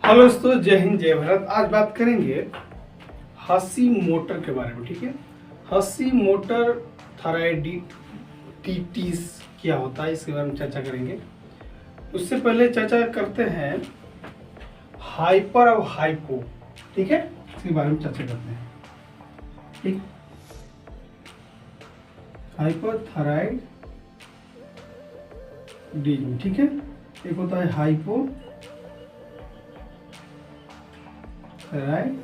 Hello दोस्तों, जय हिंद जय भारत। आज बात करेंगे हशीमोटो के बारे में। ठीक है, हशीमोटो थायराइडिटीज क्या होता है, इसके बारे में चर्चा करेंगे। उससे पहले चर्चा करते हैं हाइपर और हाइपो। ठीक है, इसके बारे में चर्चा करते हैं। ठीक, हाइपोथायराइडिज्म। ठीक है, एक होता है हाइपो थायराइडिज्म।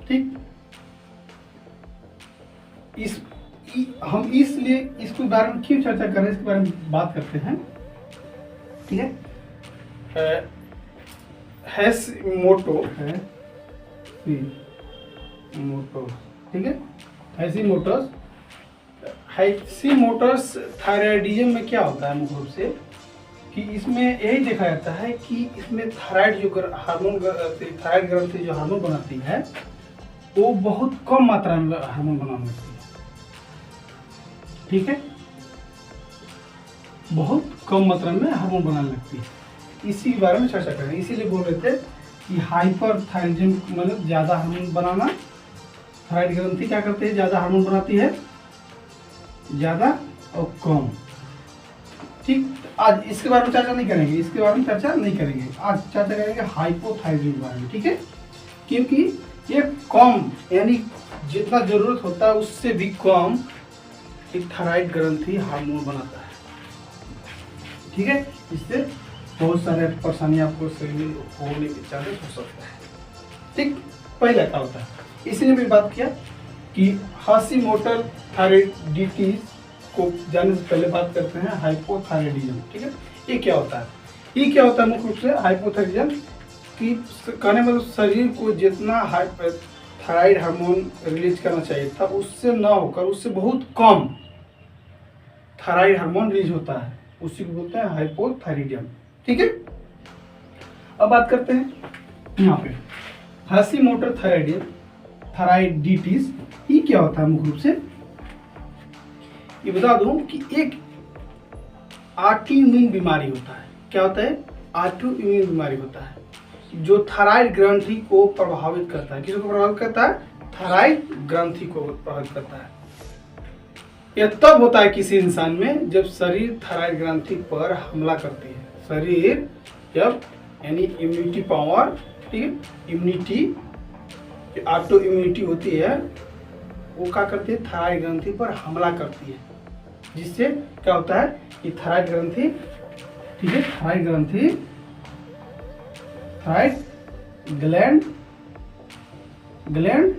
ठीक, हम इसलिए इसके बारे में क्यों चर्चा कर रहे हैं, इसके बारे में बात करते हैं। ठीक है, हशीमोटो ठीक है, हशीमोटोस थायराइडिज्म में क्या होता है मुख्य रूप से कि इसमें यही देखा जाता है कि इसमें थायराइड जो हार्मोन थायराइड ग्रंथि जो हार्मोन बनाती है वो बहुत कम मात्रा में हार्मोन बनाने लगती है। ठीक है, बहुत कम मात्रा में हार्मोन बनाने लगती है। इसी के बारे में चर्चा करें। इसीलिए बोल रहे थे कि हाइपर थायराइडिज्म मतलब ज़्यादा हार्मोन बनाना। थायराइड ग्रंथि क्या करते हैं, ज़्यादा हार्मोन बनाती है, ज़्यादा और कम। ठीक, आज इसके बारे में चर्चा नहीं करेंगे, आज चर्चा करेंगे हाइपोथायराइडिज्म के बारे में। ठीक है, क्योंकि ये कम यानी जितना जरूरत होता है उससे भी कम एक थायराइड ग्रंथि हार्मोन बनाता है। ठीक है, इससे बहुत सारे परेशानियां आपको शरीर में होने के चांसेस हो सकता है। ठीक, पहला क्या होता है, इसलिए भी बात किया कि हशीमोटो थायराइडिटीज को जानने से पहले बात करते हैं हाइपोथायराइडिज्म। ठीक है, ये क्या होता है, मुख्य रूप से हाइपोथायराइडिज्म कि कहने मतलब शरीर को जितना थायराइड हार्मोन रिलीज करना चाहिए था उससे ना होकर उससे बहुत कम थायराइड हार्मोन रिलीज होता है, उसी को बोलते हैं हाइपोथायराइडिज्म। ठीक है, अब बात करते हैं यहाँ पे हशीमोटो थायराइडिटीज ये क्या होता है मुख्य रूप से। ये बता दूं कि एक ऑटोइम्यून बीमारी होता है। क्या होता है, ऑटोइम्यून बीमारी होता है जो थायराइड ग्रंथि को प्रभावित करता है। किसको प्रभावित करता है, थायराइड ग्रंथि को प्रभावित करता है। यह तब होता है किसी इंसान में जब शरीर थायराइड ग्रंथि पर हमला करती है। शरीर जब यानी इम्यूनिटी पावर, ठीक है, इम्यूनिटी ऑटो इम्यूनिटी होती है वो क्या करती है, थायराइड ग्रंथि पर हमला करती है, जिससे क्या होता है कि थायराइड ग्रंथि, ठीक है, थायराइड ग्लैंड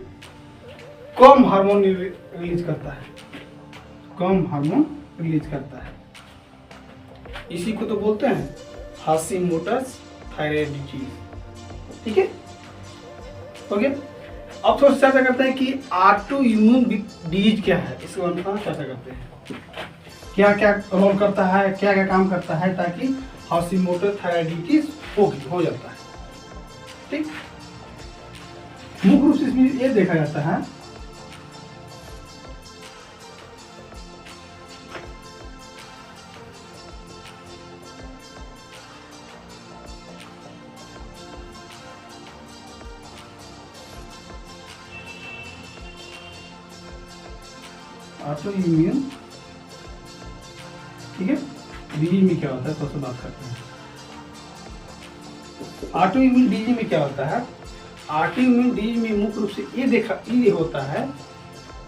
कम हार्मोन रिलीज करता है, इसी को तो बोलते हैं हशीमोटो थायराइडिटीज। ठीक है, ओके। अब थोड़ा चर्चा करते हैं कि ऑटोइम्यून डिजीज क्या है, इसके बारे में चर्चा करते हैं। क्या क्या रोल करता है, क्या क्या काम करता है ताकि हशीमोटो थायराइडिटीज हो जाता है। ठीक, मुख्य रूप से इसमें ये देखा जाता है ऑटोइम्यून, ठीक है, डिजीज में क्या होता है, तो बात करते हैं। ऑटोइम्यून डिजीज में क्या होता है, ऑटोइम्यून डिजीज में मुख्य रूप से ये होता है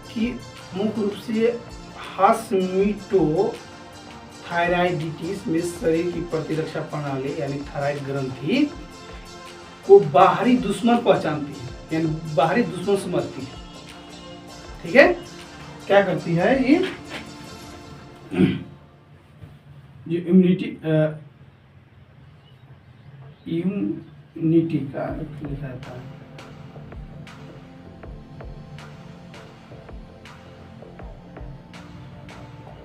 कि मुख्य रूप से हशीमोटो थायराइडिटीज में शरीर की प्रतिरक्षा प्रणाली यानी थायराइड ग्रंथि को बाहरी दुश्मन पहचानती है, यानी बाहरी दुश्मन समझती है। ठीक है, क्या करती है ये जो इम्यूनिटी का लिखा जाता है,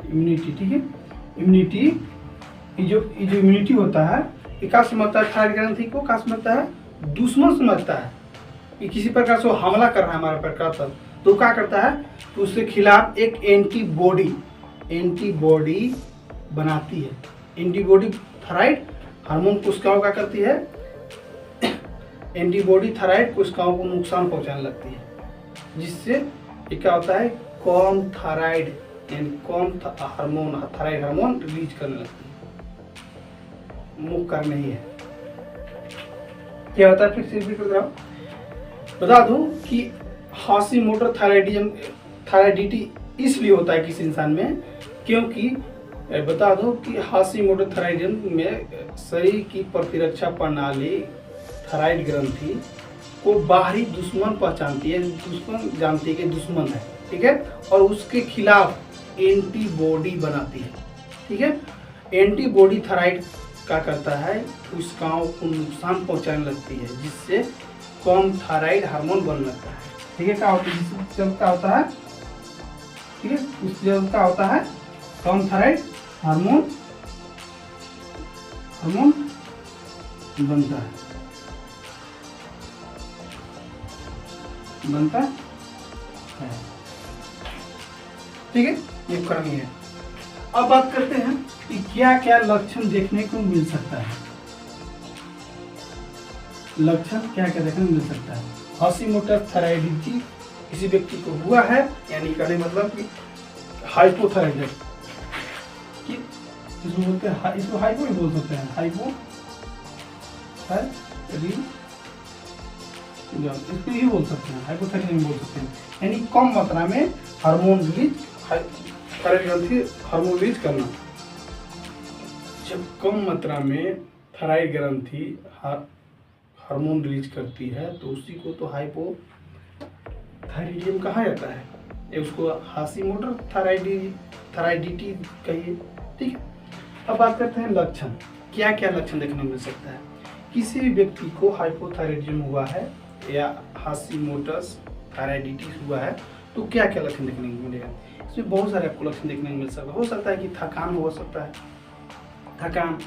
इम्यूनिटी। ठीक है, इम्यूनिटी जो इम्यूनिटी होता है ये क्या समझता है, थायराइड ग्रंथि को क्या समझता है, दुश्मन समझता है कि किसी प्रकार से वो हमला कर रहा है हमारे प्रकार, तो क्या करता है, तो उसके खिलाफ एक एंटीबॉडी बनाती है। एंटीबॉडी थायराइड हार्मोन कोशिकाओं क्या करती है, एंटीबॉडी थायराइड कोशिकाओं को नुकसान पहुंचाने लगती है, जिससे ये क्या होता है, कम थायराइड यानी कम हार्मोन, थायराइड हार्मोन रिलीज करने लगती है। मुख्य कारण ही है। क्या होता है, फिर से रिपीट कर रहा हूं, बता दूं कि हाशीमोटो थायराइडिटी इसलिए होता है किसी इंसान में, क्योंकि बता दूं कि हाशीमोटो थायराइडिज्म में शरीर की प्रतिरक्षा प्रणाली थायराइड ग्रंथि को बाहरी दुश्मन पहचानती है, दुश्मन जानती है कि दुश्मन है, ठीक है, और उसके खिलाफ एंटीबॉडी बनाती है, ठीक है। एंटीबॉडी थायराइड क्या करता है, कोशिकाओं को नुकसान पहुंचाने लगती है, जिससे कम थायराइड हार्मोन बनने लगता है, ठीक है। क्या होता है, जिससे क्या होता है, ठीक है, उस जब क्या होता है, कम थायराइड हार्मोन बनता है, ठीक है, ये कारण है। अब बात करते हैं कि क्या क्या लक्षण देखने को मिल सकता है। लक्षण क्या क्या देखने को मिल सकता है। हाशीमोटो थायराइडिटी किसी व्यक्ति को हुआ है, यानी कहने मतलब कि हाइपोथायराइड, इसको बोलते हैं, इसको हाइपो ही बोल सकते हैं, इसको ही बोल सकते हैं, हाइपोथायराइडिज्म बोल सकते हैं, यानी कम मात्रा में हार्मोन रिलीज, थायराइड ग्रंथि हार्मोन रिलीज करना। जब कम मात्रा में थायराइड ग्रंथि हार्मोन रिलीज करती है तो उसी को तो हाइपोथायराइडिज्म कहा जाता है, ये उसको हाशीमोटो थायराइडिटी कहिए, ठीक है। अब बात करते हैं लक्षण, क्या क्या लक्षण देखने को मिल सकता है। किसी व्यक्ति को हाइपोथायराइडिज्म हुआ है या हाशीमोटो थायराइडिटी हुआ है तो क्या क्या लक्षण देखने को मिलेगा। इसमें बहुत सारे आपको लक्षण देखने को मिल सकता है। हो सकता है कि थकान हो सकता है, थकान,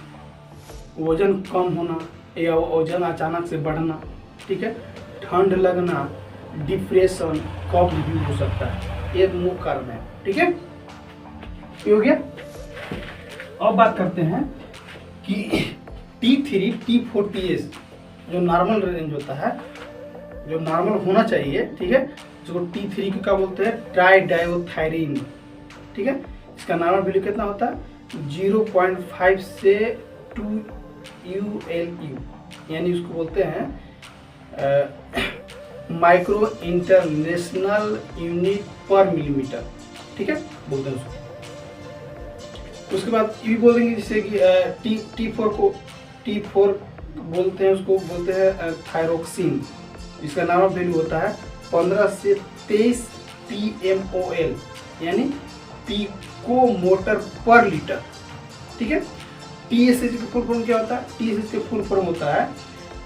वजन कम होना या वजन अचानक से बढ़ना, ठीक है, ठंड लगना, डिप्रेशन, कफ भी हो सकता है, एक मुख्य कारण है, ठीक है, ये हो गया। अब बात करते हैं कि T3, T4, TS जो नॉर्मल रेंज होता है, जो नॉर्मल होना चाहिए, ठीक है, जो T3 को क्या बोलते हैं, ट्राइडायोथायरीन, ठीक है, इसका नॉर्मल वैल्यू कितना होता है, 0.5 से 2 ULU, यानी उसको बोलते हैं माइक्रो इंटरनेशनल यूनिट पर मिलीमीटर, ठीक है, बोलते हैं उसको। उसके बाद ये भी बोलेंगे जैसे कि T4 बोलते हैं, उसको बोलते हैं थायरोक्सिन, इसका नॉर्मल वैल्यू होता है 15 से 23 PMOL, यानी पिकोमोटर पर लीटर, ठीक है। TSH का फुल फॉर्म क्या होता है, TSH का फुल फॉर्म होता है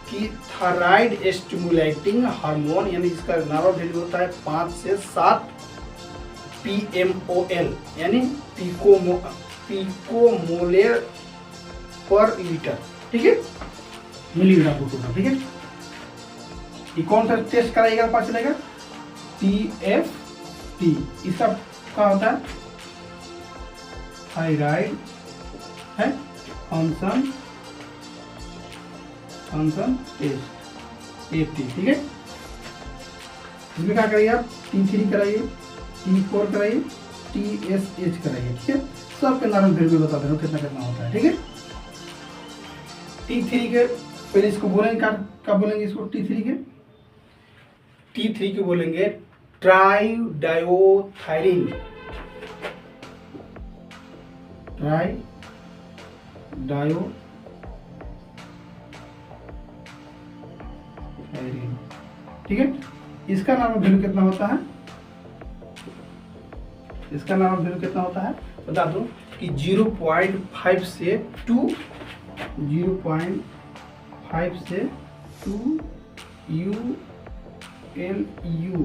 कि थायराइड स्टिमुलेटिंग हार्मोन, यानी इसका नॉर्मल वैल्यू होता है 5 से 7 PMOL, यानी पिकोमोलर पर लीटर, ठीक है, मिलीग्राम पर टोटल, ठीक है। ये कौन सा टेस्ट कराइएगा, पता चलेगा, TFT, इसका क्या होता है, थायराइड है फंक्शन टेस्ट, TFT, ठीक है। इसमें क्या कराइए आप, T3 कराइए, T4 कराइए, TSH कराइए, ठीक है, सबके नॉर्मल वैल्यू बता दे रहा हूँ कितना कितना होता है, ठीक है। T3 के पहले इसको बोलेंगे, क्या बोलेंगे इसको, T3 के बोलेंगे ट्राइडायोथायरीन, ठीक है। इसका नॉर्मल वैल्यू कितना होता है, इसका नॉर्मल वैल्यू कितना होता है बता दूं कि 0.5 से 2 ULU,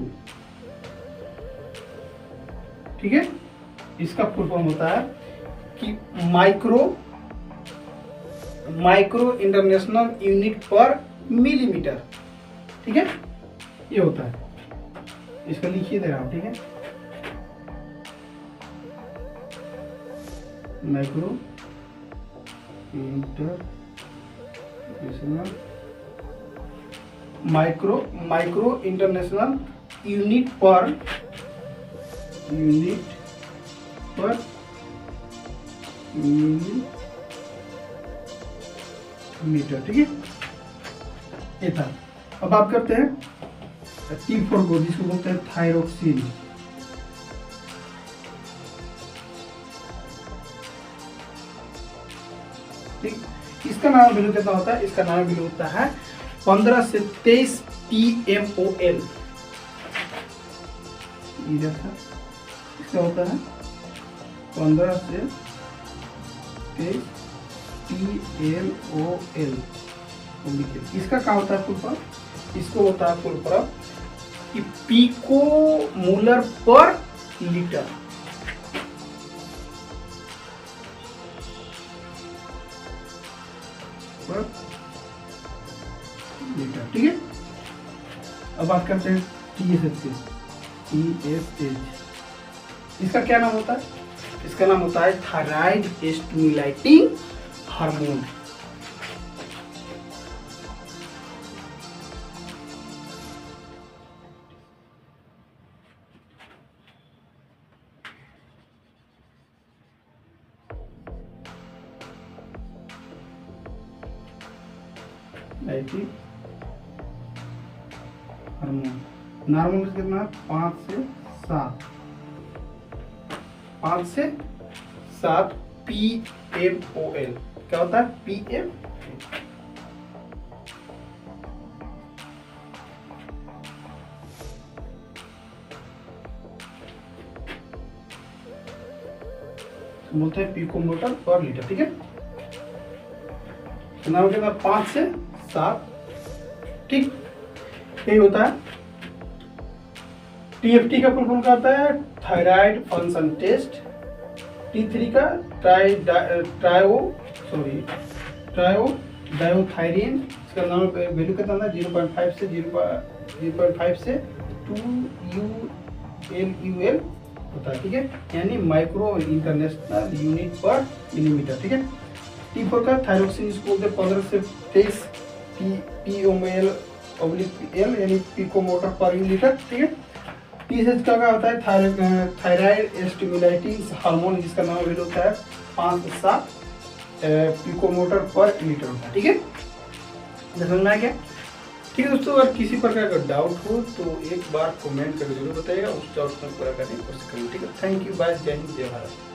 ठीक है। इसका फुल फॉर्म होता है कि माइक्रो इंटरनेशनल यूनिट पर मिलीमीटर, ठीक है, ये होता है। इसका लिखिए दे रहा हूं, ठीक है, माइक्रो माइक्रो इंटरनेशनल यूनिट पर मीटर, ठीक है, ये था। अब बात करते हैं T4 को, जिसको बोलते हैं थायरोक्सिन। ठीक, इसका नाम वैल्यू कितना होता है? इसका नाम वैल्यू होता है 15 से 23 PMOL। इधर था, इसका होता है 15 से 23 PMOL। इसका क्या होता है फुल फॉर्म? इसको होता है फुल फॉर्म कि पिकोमोलर पर लीटर। ठीक है। अब बात करते हैं TSH। इसका क्या नाम होता है? इसका नाम होता है thyroid stimulating hormone. Hormone normal कितना है? 5 से 7 PMOL। क्या होता है? PM। बोलते हैं पिकोमोलर पर लीटर, ठीक है। नाम कितना? 5 से 7, ठीक, यही होता है। TFT का फुल फॉर्म क्या होता है? Thyroid function test. T3 का ट्रायोडायोथायरीन। इसका नाम वैल्यू कितना था? 0.5 से 2 ULUL होता है, ठीक है, यानी माइक्रो इंटरनेशनल यूनिट पर मिलीमीटर, ठीक है। T4 का थायरोक्सिन, इसको 15 से 23 PMOL/L यानी पिकोमोलर पर लीटर, ठीक है। TSH का क्या होता है? थायराइड स्टिमुलेटिंग हार्मोन, जिसका नाम वैल्यू होता है 5 से 7 पिकोमोलर पर लीटर होता है, ठीक है। समझ में आ गया? ठीक है दोस्तों, अगर किसी प्रकार का डाउट हो तो एक बार कमेंट करके जरूर बताइएगा, उस डाउट को पूरा करने की कोशिश करेंगे, ठीक है। थैंक यू, बाय, जय हिंद, जय भारत।